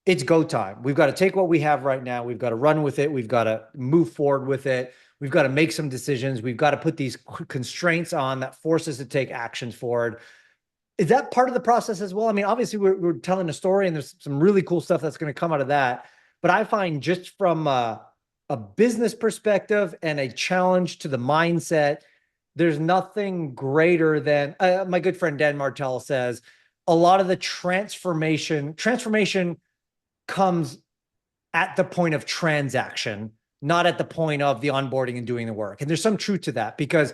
It's go time. We've got to take what we have right now. We've got to run with it. We've got to move forward with it. We've got to make some decisions. We've got to put these constraints on that force us to take actions forward. Is that part of the process as well? I mean, obviously we're telling a story and there's some really cool stuff that's going to come out of that. But I find just from a business perspective and a challenge to the mindset, there's nothing greater than, my good friend Dan Martell says, a lot of the transformation comes at the point of transaction, not at the point of the onboarding and doing the work. And there's some truth to that, because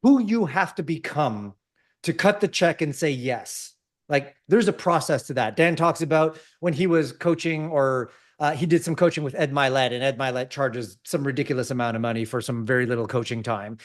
who you have to become to cut the check and say yes. Like there's a process to that. Dan talks about when he was coaching or he did some coaching with Ed Milet, and Ed Milet charges some ridiculous amount of money for some very little coaching time.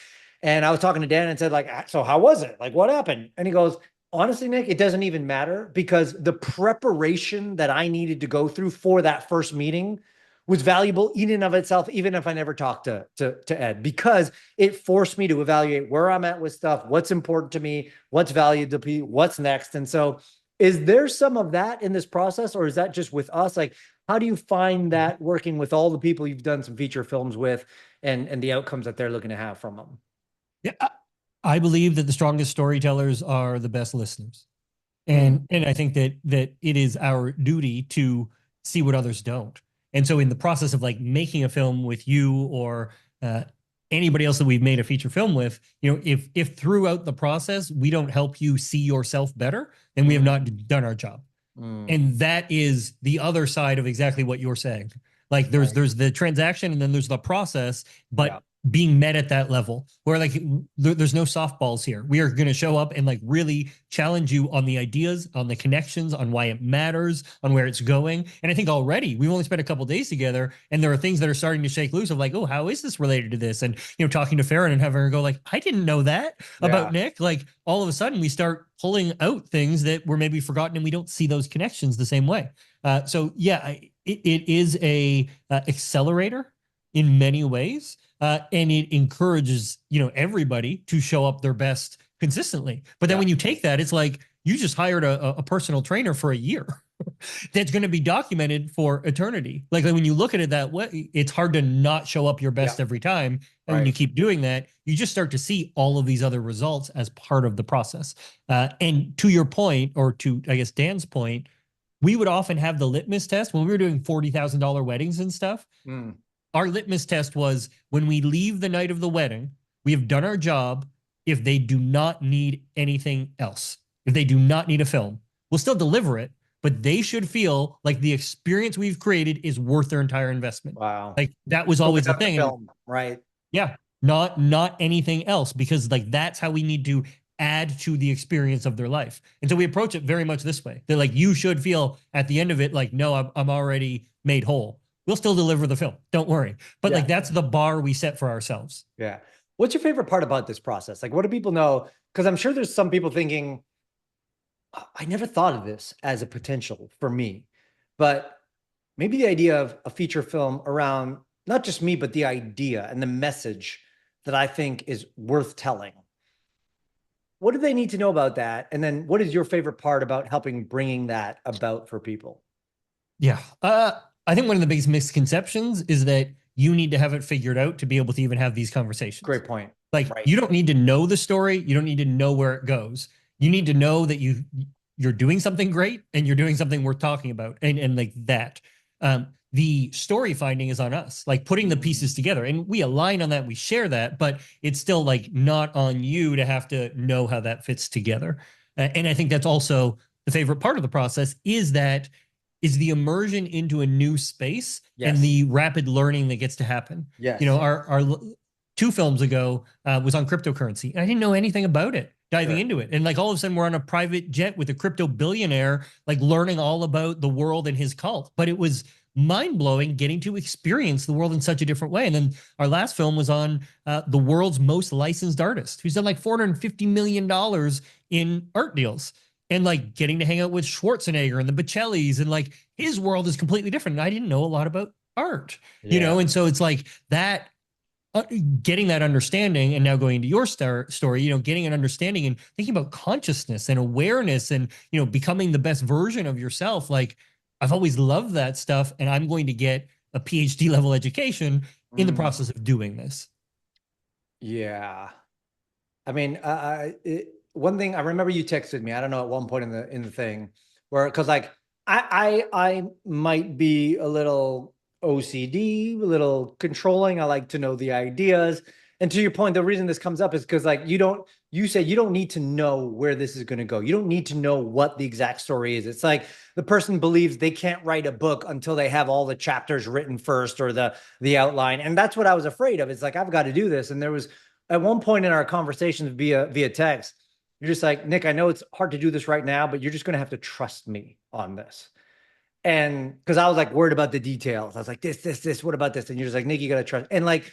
And I was talking to Dan and said, like, so how was it? Like, what happened? And he goes, honestly, Nick, it doesn't even matter because the preparation that I needed to go through for that first meeting was valuable in and of itself, even if I never talked to Ed, because it forced me to evaluate where I'm at with stuff, what's important to me, what's valuable to me, what's next. And so is there some of that in this process, or is that just with us? Like, how do you find that working with all the people you've done some feature films with and the outcomes that they're looking to have from them? Yeah, I believe that the strongest storytellers are the best listeners. And I think that it is our duty to see what others don't. And so in the process of like making a film with you or anybody else that we've made a feature film with, you know, if throughout the process we don't help you see yourself better, then we have not done our job. And that is the other side of exactly what you're saying. Like there's the transaction and then there's the process, but being met at that level where like there's no softballs here. We are going to show up and like really challenge you on the ideas, on the connections, on why it matters, on where it's going. And I think already we've only spent a couple of days together and there are things that are starting to shake loose of like, oh, how is this related to this? And, you know, talking to Farron and having her go like, I didn't know that about Nick. Like all of a sudden we start pulling out things that were maybe forgotten and we don't see those connections the same way. So yeah, it is a accelerator in many ways. And it encourages, you know, everybody to show up their best consistently. But then when you take that, it's like you just hired a personal trainer for a year that's going to be documented for eternity. Like when you look at it that way, it's hard to not show up your best every time. And when you keep doing that, you just start to see all of these other results as part of the process. And to your point, or to, I guess, Dan's point, we would often have the litmus test when we were doing $40,000 weddings and stuff. Our litmus test was when we leave the night of the wedding, we have done our job. If they do not need anything else, if they do not need a film, we'll still deliver it, but they should feel like the experience we've created is worth their entire investment. Wow. Like that was always the thing. Film, right. Yeah. Not anything else, because like that's how we need to add to the experience of their life. And so we approach it very much this way. They're like, you should feel at the end of it, like, no, I'm already made whole. We'll still deliver the film. Don't worry. But like, that's the bar we set for ourselves. Yeah. What's your favorite part about this process? Like, what do people know? Because I'm sure there's some people thinking, I never thought of this as a potential for me, but maybe the idea of a feature film around not just me, but the idea and the message that I think is worth telling. What do they need to know about that? And then what is your favorite part about helping bringing that about for people? Yeah. I think one of the biggest misconceptions is that you need to have it figured out to be able to even have these conversations. Great point. Like you don't need to know the story. You don't need to know where it goes. You need to know that you're doing something great and you're doing something worth talking about. And like that, the story finding is on us, like putting the pieces together, and we align on that. We share that, but it's still like not on you to have to know how that fits together. And I think that's also the favorite part of the process is the immersion into a new space and the rapid learning that gets to happen. Yes. You know, our 2 films ago was on cryptocurrency. And I didn't know anything about it, diving into it. And like all of a sudden we're on a private jet with a crypto billionaire, like learning all about the world and his cult. But it was mind-blowing getting to experience the world in such a different way. And then our last film was on the world's most licensed artist, who's done like $450 million in art deals. And like getting to hang out with Schwarzenegger and the Bocellis, and like his world is completely different. And I didn't know a lot about art, you know? And so it's like that, getting that understanding, and now going into your story, you know, getting an understanding and thinking about consciousness and awareness and, you know, becoming the best version of yourself. Like I've always loved that stuff, and I'm going to get a PhD level education in the process of doing this. Yeah. I mean, one thing I remember you texted me, I don't know, at one point in the thing where, cause like I might be a little OCD, a little controlling. I like to know the ideas. And to your point, the reason this comes up is because like you say you don't need to know where this is going to go. You don't need to know what the exact story is. It's like the person believes they can't write a book until they have all the chapters written first, or the outline. And that's what I was afraid of. It's like, I've got to do this. And there was at one point in our conversations via text, You're just like, Nick, I know it's hard to do this right now, but you're just going to have to trust me on this. And because I was like worried about the details. I was like, this, what about this? And you're just like, Nick, you got to trust. And like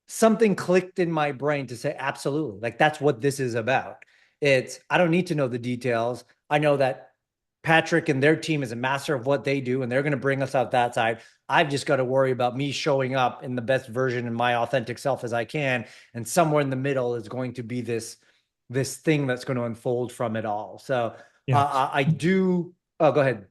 something clicked in my brain to say, absolutely. Like that's what this is about. I don't need to know the details. I know that Patrick and their team is a master of what they do, and they're going to bring us out that side. I've just got to worry about me showing up in the best version and my authentic self as I can. And somewhere in the middle is going to be this thing that's going to unfold from it all. So I do. Oh, go ahead.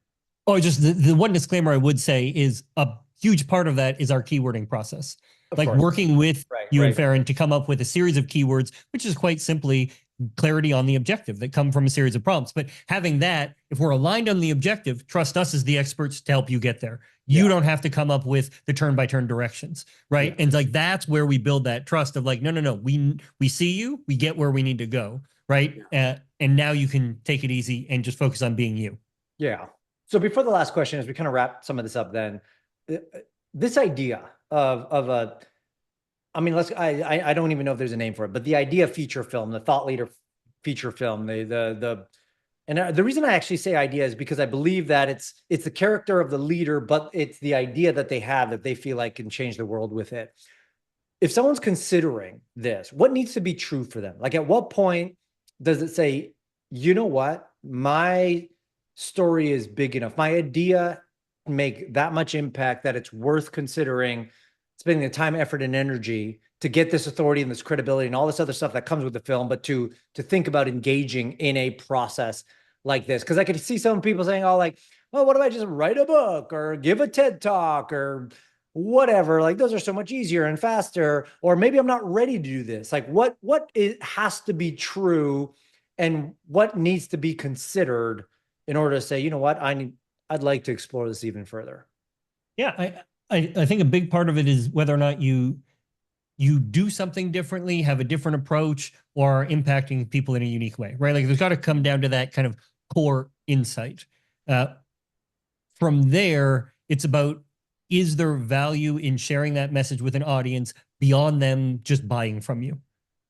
Oh, just the one disclaimer I would say is a huge part of that is our keywording process. Of like course. working with Right, you right. and Farron to come up with a series of keywords, which is quite simply clarity on the objective that come from a series of prompts. But having that, if we're aligned on the objective, trust us as the experts to help you get there. You don't have to come up with the turn-by-turn directions, right? And like that's where we build that trust of like, no, we see you, we get where we need to go, right? And now you can take it easy and just focus on being you. Yeah. So before the last question, as we kind of wrap some of this up, then this idea of a, I mean, I don't even know if there's a name for it, but the idea of feature film, the thought leader feature film, and the reason I actually say idea is because I believe that it's the character of the leader, but it's the idea that they have that they feel like can change the world with it. If someone's considering this, what needs to be true for them? Like at what point does it say, you know what, my story is big enough, my idea make that much impact that it's worth considering spending the time, effort, and energy to get this authority and this credibility and all this other stuff that comes with the film, but to think about engaging in a process like this? Because I could see some people saying, "Oh, like, well, what if I just write a book or give a TED talk or whatever? Like, those are so much easier and faster." Or maybe I'm not ready to do this. Like, what it has to be true, and what needs to be considered in order to say, you know what, I'd like to explore this even further. Yeah, I think a big part of it is whether or not you do something differently, have a different approach, or are impacting people in a unique way, right? Like there's got to come down to that kind of core insight. From there, it's about, is there value in sharing that message with an audience beyond them just buying from you?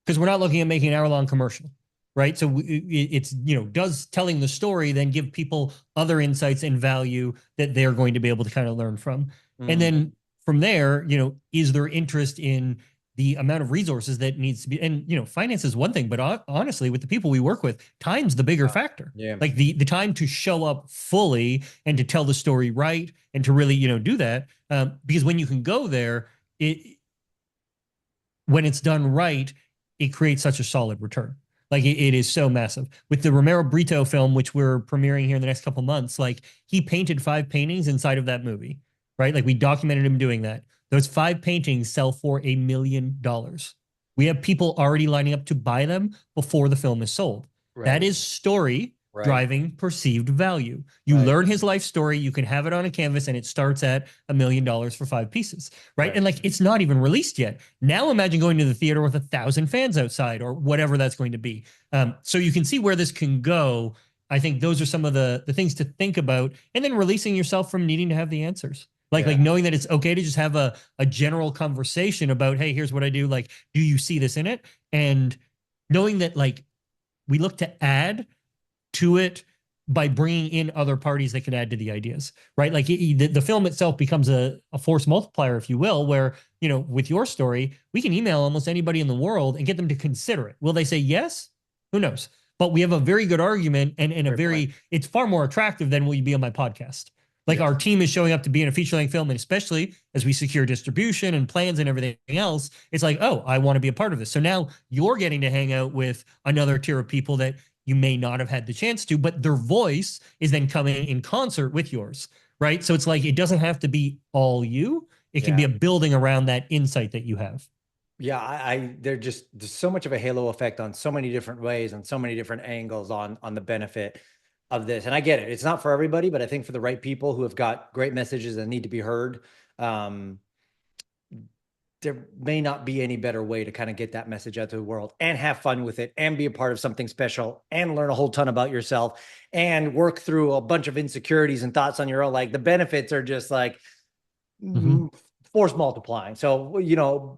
Because we're not looking at making an hour-long commercial, right? So it's, does telling the story then give people other insights and value that they're going to be able to kind of learn from? And then from there, is there interest in the amount of resources that needs to be, and finance is one thing, but honestly, with the people we work with, time's the bigger factor. Yeah. Like the time to show up fully and to tell the story right and to really, do that. Because when you can go there, when it's done right, it creates such a solid return. Like it is so massive. With the Romero Brito film, which we're premiering here in the next couple months, like he painted 5 paintings inside of that movie, right? Like we documented him doing that. Those 5 paintings sell for $1 million. We have people already lining up to buy them before the film is sold. Right. That is story driving perceived value. You learn his life story, you can have it on a canvas, and it starts at $1 million for 5 pieces, right? And like, it's not even released yet. Now imagine going to the theater with 1,000 fans outside or whatever that's going to be. So you can see where this can go. I think those are some of the things to think about, and then releasing yourself from needing to have the answers. Like knowing that it's okay to just have a general conversation about, hey, here's what I do. Like, do you see this in it? And knowing that like we look to add to it by bringing in other parties that can add to the ideas, right? Like the film itself becomes a force multiplier, if you will, where, with your story, we can email almost anybody in the world and get them to consider it. Will they say yes? Who knows? But we have a very good argument and it's far more attractive than will you be on my podcast. Like our team is showing up to be in a feature-length film, and especially as we secure distribution and plans and everything else, it's like, oh, I want to be a part of this. So now you're getting to hang out with another tier of people that you may not have had the chance to, but their voice is then coming in concert with yours, right? So it's like, it doesn't have to be all you. It can be a building around that insight that you have. Yeah, there's so much of a halo effect on so many different ways and so many different angles on the benefit of this. And I get it. It's not for everybody, but I think for the right people who have got great messages that need to be heard, there may not be any better way to kind of get that message out to the world and have fun with it and be a part of something special and learn a whole ton about yourself and work through a bunch of insecurities and thoughts on your own. Like the benefits are just like force multiplying. So,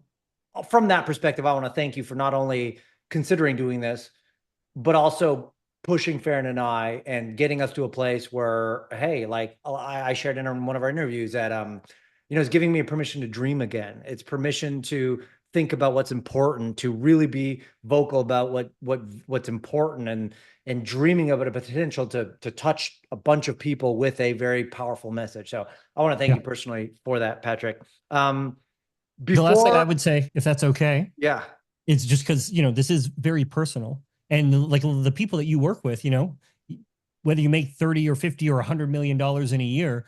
from that perspective, I want to thank you for not only considering doing this, but also pushing Farron and I and getting us to a place where, hey, like I shared in one of our interviews that, it's giving me permission to dream again. It's permission to think about what's important, to really be vocal about what's important, and dreaming of it, a potential to touch a bunch of people with a very powerful message. So I want to thank Yeah. you personally for that, Patrick. The last thing I Before, would say, if that's okay, yeah, it's just because, this is very personal. And like the people that you work with, whether you make 30 or 50 or $100 million in a year,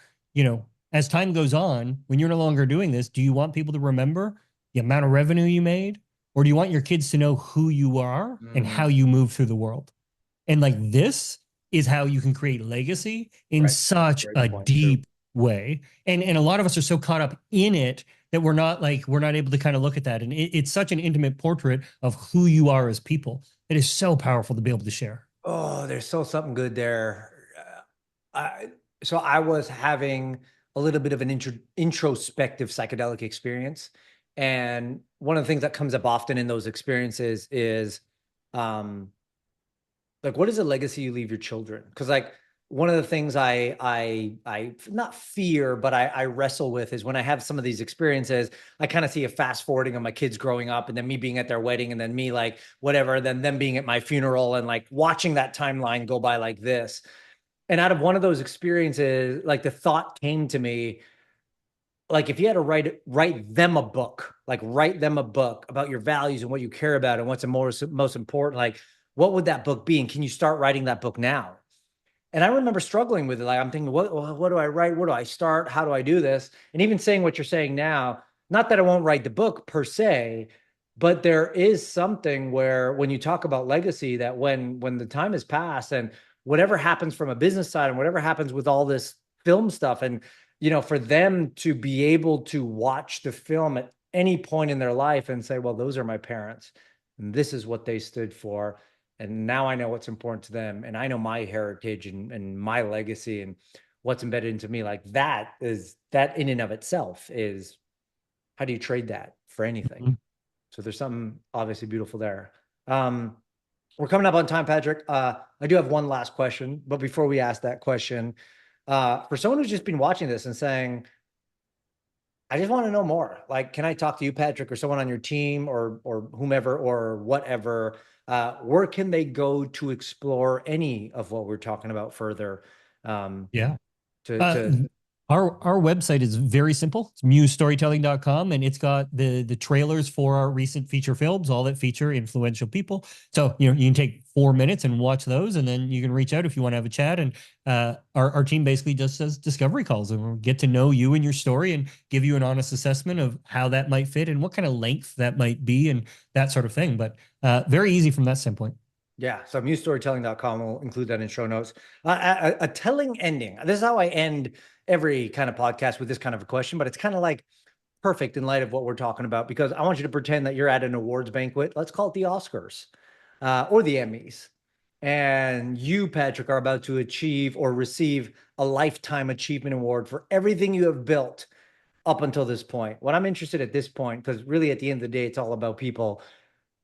as time goes on, when you're no longer doing this, do you want people to remember the amount of revenue you made? Or do you want your kids to know who you are and how you move through the world? And like this is how you can create legacy in right. such Great a point. True. deep way. And a lot of us are so caught up in it that we're not able to kind of look at that. And it's such an intimate portrait of who you are as people. It is so powerful to be able to share. Oh, there's so something good there. I, so I was having a little bit of an introspective psychedelic experience. And one of the things that comes up often in those experiences is, um, like, what is the legacy you leave your children? Because like one of the things I not fear, but I wrestle with is when I have some of these experiences, I kind of see a fast forwarding of my kids growing up and then me being at their wedding and then me like whatever, then them being at my funeral and like watching that timeline go by like this. And out of one of those experiences, like the thought came to me, like if you had to write them a book, like write them a book about your values and what you care about and what's the most important, like what would that book be? And can you start writing that book now? And I remember struggling with it. Like I'm thinking, what do I write? Where do I start? How do I do this? And even saying what you're saying now, not that I won't write the book per se, but there is something where when you talk about legacy, that when the time has passed and whatever happens from a business side and whatever happens with all this film stuff, and for them to be able to watch the film at any point in their life and say, well, those are my parents, and this is what they stood for, and now I know what's important to them, and I know my heritage and my legacy and what's embedded into me. Like that in and of itself is, how do you trade that for anything? Mhm. So there's something obviously beautiful there. Um, we're coming up on time, Patrick. I do have one last question, but before we ask that question, for someone who's just been watching this and saying, I just want to know more. Like, can I talk to you, Patrick, or someone on your team, or whomever, or whatever? Where can they go to explore any of what we're talking about further? Um, Yeah. to Our website is very simple. It's musestorytelling.com, and it's got the trailers for our recent feature films, all that feature influential people. So, you can take 4 minutes and watch those, and then you can reach out if you want to have a chat. And our team basically just does discovery calls, and we'll get to know you and your story and give you an honest assessment of how that might fit and what kind of length that might be and that sort of thing. But very easy from that standpoint. Yeah, so musestorytelling.com, will include that in show notes. A telling ending. This is how I end every kind of podcast, with this kind of a question, but it's kind of like perfect in light of what we're talking about, because I want you to pretend that you're at an awards banquet. Let's call it the Oscars, or the Emmys. And you, Patrick, are about to achieve or receive a lifetime achievement award for everything you have built up until this point. What I'm interested at this point, because really at the end of the day, it's all about people.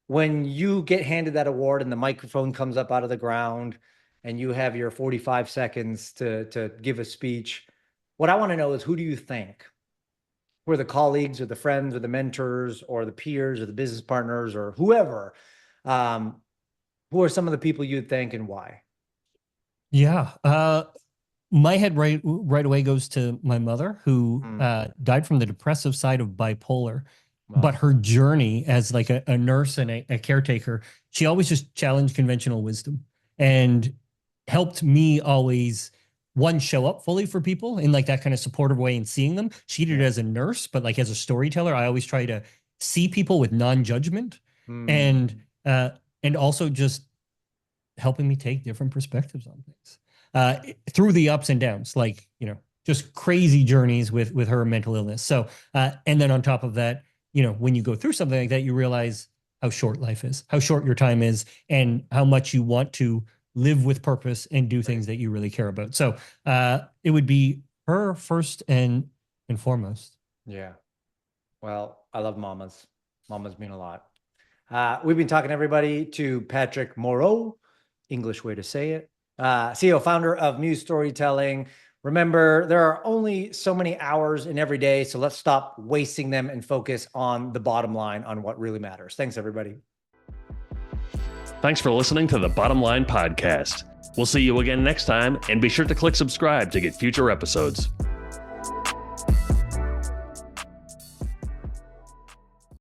When you get handed that award and the microphone comes up out of the ground and you have your 45 seconds to give a speech, what I want to know is, who do you think were the colleagues or the friends or the mentors or the peers or the business partners or whoever, um, who are some of the people you'd thank and why? Yeah. My head right away goes to my mother, who Mm, died from the depressive side of bipolar. wow. But her journey as like a nurse and a caretaker, she always just challenged conventional wisdom and helped me always, one, show up fully for people in like that kind of supportive way and seeing them. She did it Yeah. as a nurse, but like as a storyteller, I always try to see people with non-judgment, Mm, and and also just helping me take different perspectives on things through the ups and downs, like, just crazy journeys with her mental illness. So, and then on top of that, when you go through something like that, you realize how short life is, how short your time is, and how much you want to live with purpose and do right. things that you really care about. So, it would be her first and foremost. Yeah. Well, I love mamas. Mamas mean a lot. We've been talking, everybody, to Patrick Moreau. English way to say it. CEO, founder of Muse Storytelling. Remember, there are only so many hours in every day, so let's stop wasting them and focus on the bottom line, on what really matters. Thanks, everybody. Thanks for listening to the Bottom Line Podcast. We'll see you again next time, and be sure to click subscribe to get future episodes.